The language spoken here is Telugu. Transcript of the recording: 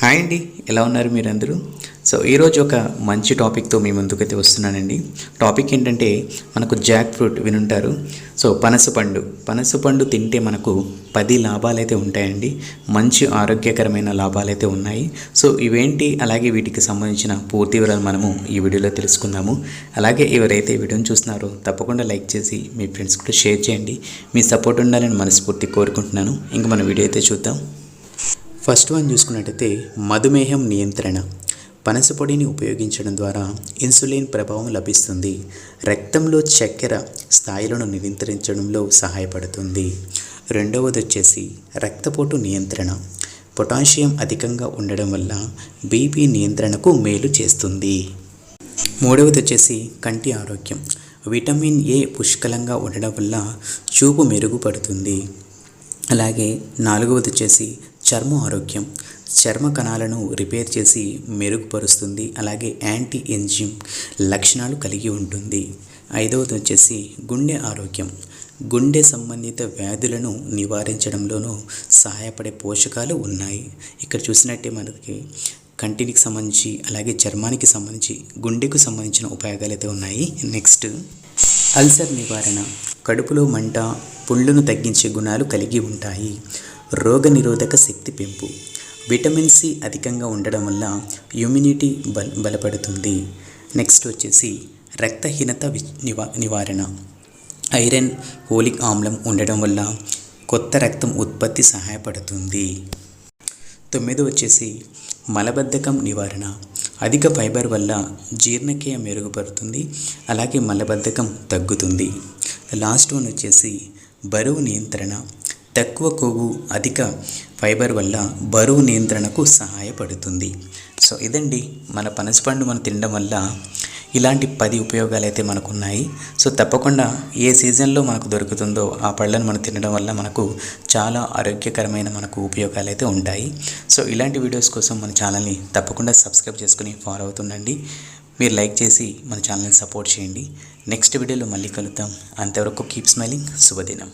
హాయ్ అండి, ఎలా ఉన్నారు మీరందరూ? సో ఈరోజు ఒక మంచి టాపిక్తో మీ ముందుకైతే వస్తున్నానండి. టాపిక్ ఏంటంటే మనకు జాక్ ఫ్రూట్ వినుంటారు. సో పనస పండు తింటే మనకు 10 లాభాలు అయితే ఉంటాయండి. మంచి ఆరోగ్యకరమైన లాభాలు అయితే ఉన్నాయి. సో ఇవేంటి, అలాగే వీటికి సంబంధించిన పూర్తి వివరాలు మనము ఈ వీడియోలో తెలుసుకుందాము. అలాగే ఎవరైతే ఈ వీడియోని చూస్తున్నారో తప్పకుండా లైక్ చేసి మీ ఫ్రెండ్స్ కూడా షేర్ చేయండి. మీ సపోర్ట్ ఉండాలని మనస్ఫూర్తి కోరుకుంటున్నాను. ఇంక మన వీడియో అయితే చూద్దాం. ఫస్ట్ వన్ చూసుకున్నట్టయితే మధుమేహం నియంత్రణ. పనస పొడిని ఉపయోగించడం ద్వారా ఇన్సులిన్ ప్రభావం లభిస్తుంది. రక్తంలో చక్కెర స్థాయిలను నియంత్రించడంలో సహాయపడుతుంది. రెండవది వచ్చేసి రక్తపోటు నియంత్రణ. పొటాషియం అధికంగా ఉండడం వల్ల బీపీ నియంత్రణకు మేలు చేస్తుంది. మూడవది వచ్చేసి కంటి ఆరోగ్యం. విటమిన్ ఏ పుష్కలంగా ఉండడం వల్ల చూపు మెరుగుపడుతుంది. అలాగే నాలుగవది వచ్చేసి చర్మ ఆరోగ్యం. చర్మ కణాలను రిపేర్ చేసి మెరుగుపరుస్తుంది. అలాగే యాంటీ ఎంజిమ్ లక్షణాలు కలిగి ఉంటుంది. ఐదవది వచ్చేసి గుండె ఆరోగ్యం. గుండె సంబంధిత వ్యాధులను నివారించడంలోనూ సహాయపడే పోషకాలు ఉన్నాయి. ఇక్కడ చూసినట్టే మనకి కంటికి సంబంధించి, అలాగే చర్మానికి సంబంధించి, గుండెకు సంబంధించిన ఉపయోగాలు అయితే ఉన్నాయి. నెక్స్ట్ అల్సర్ నివారణ. కడుపులో మంట, పుండ్లను తగ్గించే గుణాలు కలిగి ఉంటాయి. రోగనిరోధక శక్తి పెంపు. విటమిన్ సి అధికంగా ఉండడం వల్ల ఇమ్యూనిటీ బలపడుతుంది. నెక్స్ట్ వచ్చేసి రక్తహీనత నివారణ. ఐరన్, ఫోలిక్ ఆమ్లం ఉండడం వల్ల కొత్త రక్తం ఉత్పత్తి సహాయపడుతుంది. 9 వచ్చేసి మలబద్ధకం నివారణ. అధిక ఫైబర్ వల్ల జీర్ణక్రియ మెరుగుపడుతుంది. అలాగే మలబద్ధకం తగ్గుతుంది. లాస్ట్ వన్ వచ్చేసి బరువు నియంత్రణ. తక్కువ కొవ్వు, అధిక ఫైబర్ వల్ల బరువు నియంత్రణకు సహాయపడుతుంది. సో ఇదండి, మన పనసపండు మనం తినడం వల్ల ఇలాంటి 10 ఉపయోగాలు అయితే మనకు ఉన్నాయి. సో తప్పకుండా ఏ సీజన్లో మనకు దొరుకుతుందో ఆ పళ్ళను మనం తినడం వల్ల మనకు చాలా ఆరోగ్యకరమైన మనకు ఉపయోగాలు అయితే ఉంటాయి. సో ఇలాంటి వీడియోస్ కోసం మన ఛానల్ని తప్పకుండా సబ్స్క్రైబ్ చేసుకుని ఫాలో అవుతుండండి. మీరు లైక్ చేసి మన ఛానల్ని సపోర్ట్ చేయండి. నెక్స్ట్ వీడియోలో మళ్ళీ కలుద్దాం. అంతవరకు కీప్ స్మైలింగ్. శుభదినం.